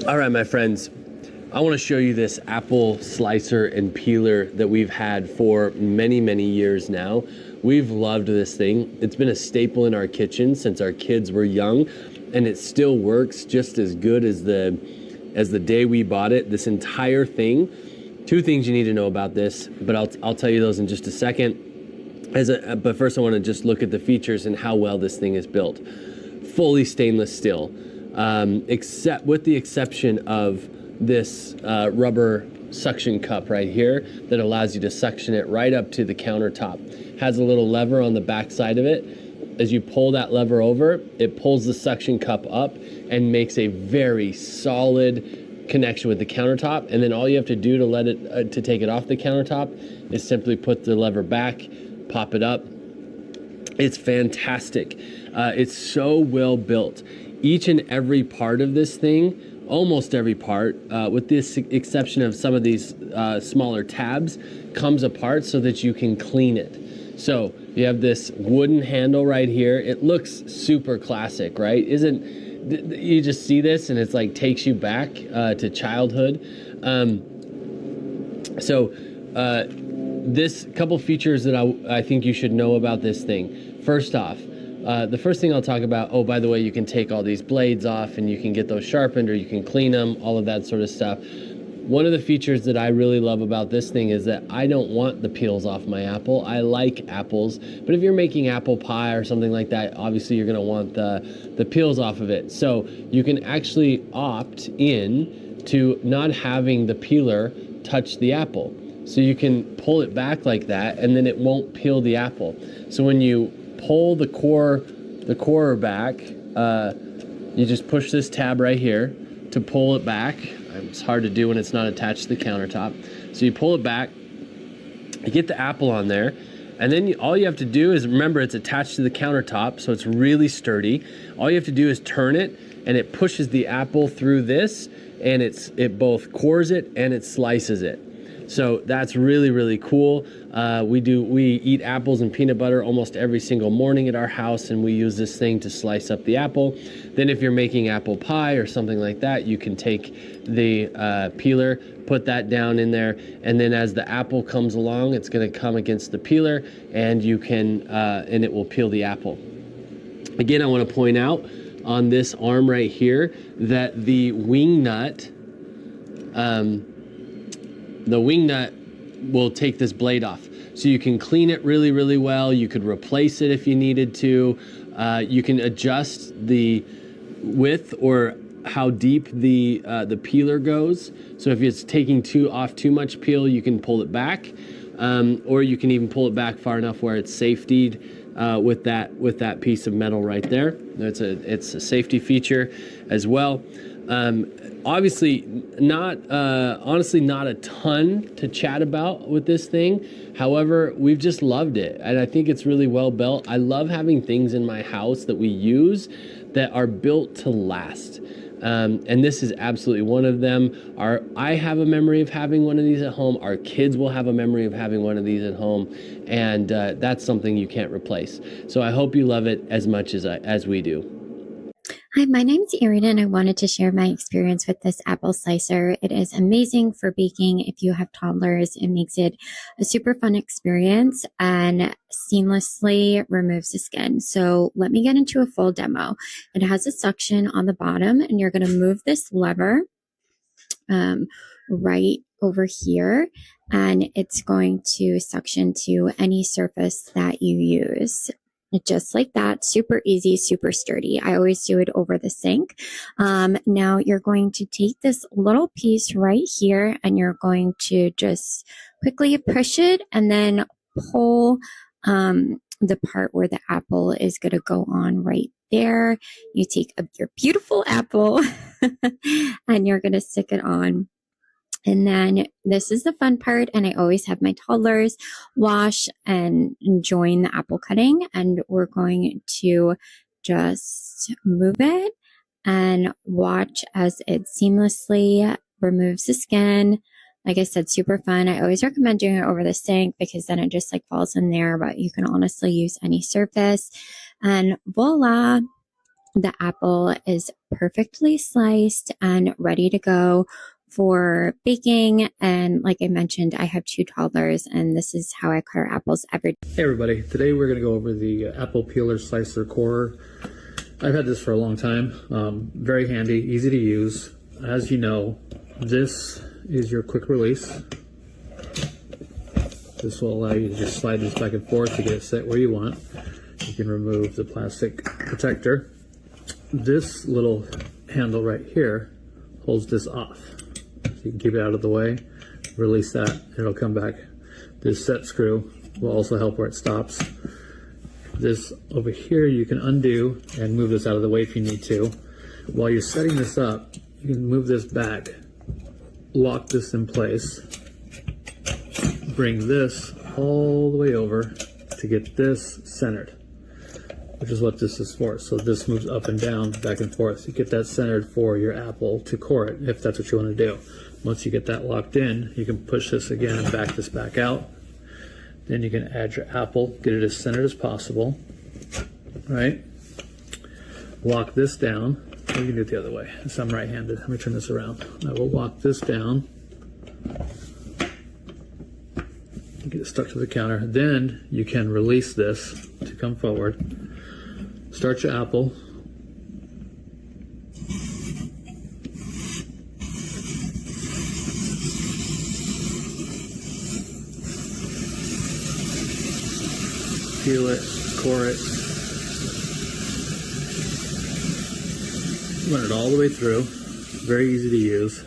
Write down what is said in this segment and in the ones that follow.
All right, my friends, I want to show you this apple slicer and peeler that we've had for many, many years now. We've loved this thing. It's been a staple in our kitchen since our kids were young, and it still works just as good as the day we bought it. This entire thing, two things you need to know about this, but I'll tell you those in just a second. But first I want to just look at the features and how well this thing is built. Fully stainless steel. Except with the exception of this rubber suction cup right here that allows you to suction it right up to the countertop. Has a little lever on the back side of it. As you pull that lever over, it pulls the suction cup up and makes a very solid connection with the countertop. And then all you have to do to let it to take it off the countertop is simply put the lever back, pop it up. It's fantastic. It's so well built. Each and every part of this thing, almost every part, with the exception of some of these smaller tabs, comes apart so that you can clean it. So you have this wooden handle right here. It looks super classic, right? You just see this and it's like takes you back to childhood. This couple features that I think you should know about this thing. First off, the first thing I'll talk about, oh, by the way, you can take all these blades off and you can get those sharpened or you can clean them, all of that sort of stuff. One of the features that I really love about this thing is that I don't want the peels off my apple. I like apples, but if you're making apple pie or something like that, obviously you're gonna want the peels off of it. So you can actually opt in to not having the peeler touch the apple. So you can pull it back like that and then it won't peel the apple. So when you pull the core back, you just push this tab right here to pull it back. It's hard to do when it's not attached to the countertop. So you pull it back, you get the apple on there, and then all you have to do is, remember, it's attached to the countertop, so it's really sturdy. All you have to do is turn it, and it pushes the apple through this, and it both cores it and it slices it. So that's really, really cool. We eat apples and peanut butter almost every single morning at our house, and we use this thing to slice up the apple. Then if you're making apple pie or something like that, you can take the peeler, put that down in there, and then as the apple comes along, it's gonna come against the peeler, and you can, and it will peel the apple. Again, I wanna point out on this arm right here that the wing nut will take this blade off. So you can clean it really, really well. You could replace it if you needed to. You can adjust the width or how deep the peeler goes. So if it's taking off too much peel, you can pull it back. Or you can even pull it back far enough where it's safetied with that piece of metal right there. It's a safety feature as well. Obviously, honestly, not a ton to chat about with this thing. However, we've just loved it, and I think it's really well built. I love having things in my house that we use that are built to last. And this is absolutely one of them. I have a memory of having one of these at home. Our kids will have a memory of having one of these at home, and that's something you can't replace. So I hope you love it as much as we do. Hi, my name's Erin, and I wanted to share my experience with this apple slicer. It is amazing for baking. If you have toddlers, it makes it a super fun experience and seamlessly removes the skin. So let me get into a full demo. It has a suction on the bottom, and you're going to move this lever right over here, and it's going to suction to any surface that you use. Just like that, super easy, super sturdy. I always do it over the sink. Now you're going to take this little piece right here and you're going to just quickly push it and then pull the part where the apple is going to go on right there. You take your beautiful apple and you're going to stick it on. And then this is the fun part, and I always have my toddlers wash and join the apple cutting, and we're going to just move it and watch as it seamlessly removes the skin. Like I said, super fun. I always recommend doing it over the sink because then it just like falls in there, but you can honestly use any surface. And voila, the apple is perfectly sliced and ready to go for baking. And like I mentioned, I have 2 toddlers, and this is how I cut our apples every day. Hey everybody, today we're going to go over the apple peeler slicer corer. I've had this for a long time. Very handy, easy to use. As you know, this is your quick release. This will allow you to just slide this back and forth to get it set where you want. You can remove the plastic protector. This little handle right here holds this off. So you can keep it out of the way, release that, and it'll come back. This set screw will also help where it stops. This over here you can undo and move this out of the way if you need to. While you're setting this up, you can move this back, lock this in place, bring this all the way over to get this centered, which is what this is for. So this moves up and down, back and forth. You get that centered for your apple to core it, if that's what you want to do. Once you get that locked in, you can push this again and back this back out. Then you can add your apple, get it as centered as possible, right? Lock this down. Or you can do it the other way. So I'm right-handed. Let me turn this around. I will lock this down. Get it stuck to the counter. Then you can release this to come forward. Start your apple. Peel it, core it. Run it all the way through. Very easy to use.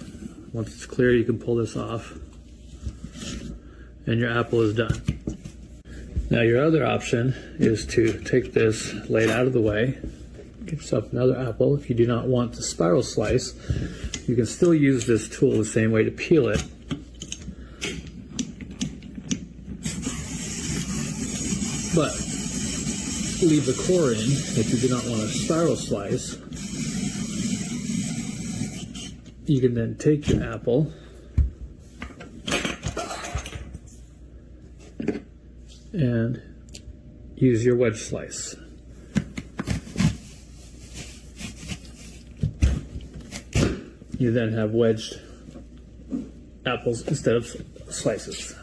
Once it's clear, you can pull this off. And your apple is done. Now your other option is to take this, lay it out of the way, get yourself another apple. If you do not want the spiral slice, you can still use this tool the same way to peel it. But leave the core in if you do not want a spiral slice. You can then take your apple and use your wedge slice. You then have wedged apples instead of slices.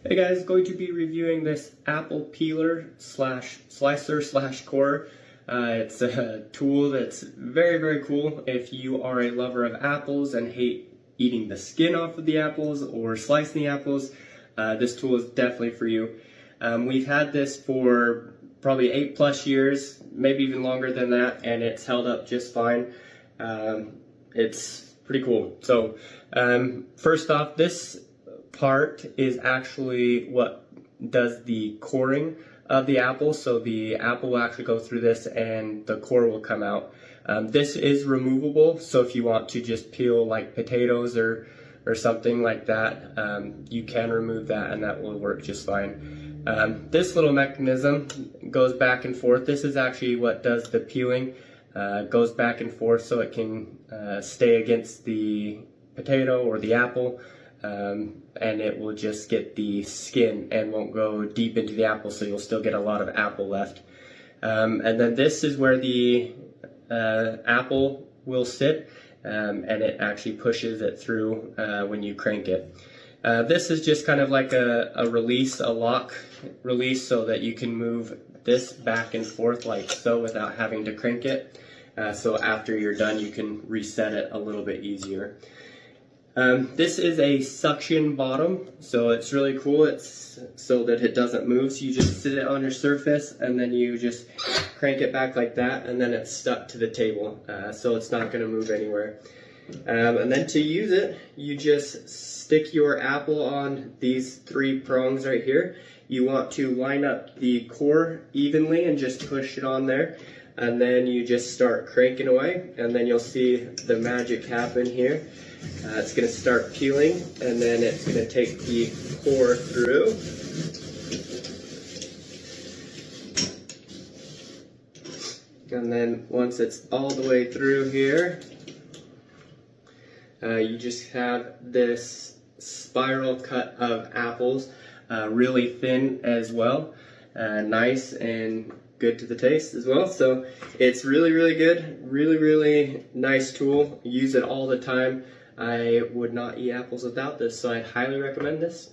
Hey guys, going to be reviewing this apple peeler slash slicer slash corer. It's a tool that's very cool if you are a lover of apples and hate eating the skin off of the apples or slicing the apples. This tool is definitely for you. We've had this for probably 8+ years, maybe even longer than that, and it's held up just fine. It's pretty cool. So first off, this part is actually what does the coring of the apple. So the apple will actually go through this and the core will come out. This is removable, so if you want to just peel like potatoes or something like that, you can remove that and that will work just fine. This little mechanism goes back and forth. This is actually what does the peeling. Goes back and forth so it can stay against the potato or the apple, and it will just get the skin and won't go deep into the apple, so you'll still get a lot of apple left. And then this is where the apple will sit, and it actually pushes it through when you crank it. This is just kind of like a release, a lock release, so that you can move this back and forth like so without having to crank it. So after you're done, you can reset it a little bit easier. This is a suction bottom, so it's really cool. It's so that it doesn't move. So you just sit it on your surface and then you just crank it back like that, and then it's stuck to the table, so it's not going to move anywhere. And then to use it, you just stick your apple on these 3 prongs right here. You want to line up the core evenly and just push it on there. And then you just start cranking away, and then you'll see the magic happen here. It's going to start peeling, and then it's going to take the core through. And then once it's all the way through here, you just have this spiral cut of apples, really thin as well, nice and good to the taste as well. So it's really, really good. Really, really nice tool. Use it all the time. I would not eat apples without this, so I highly recommend this.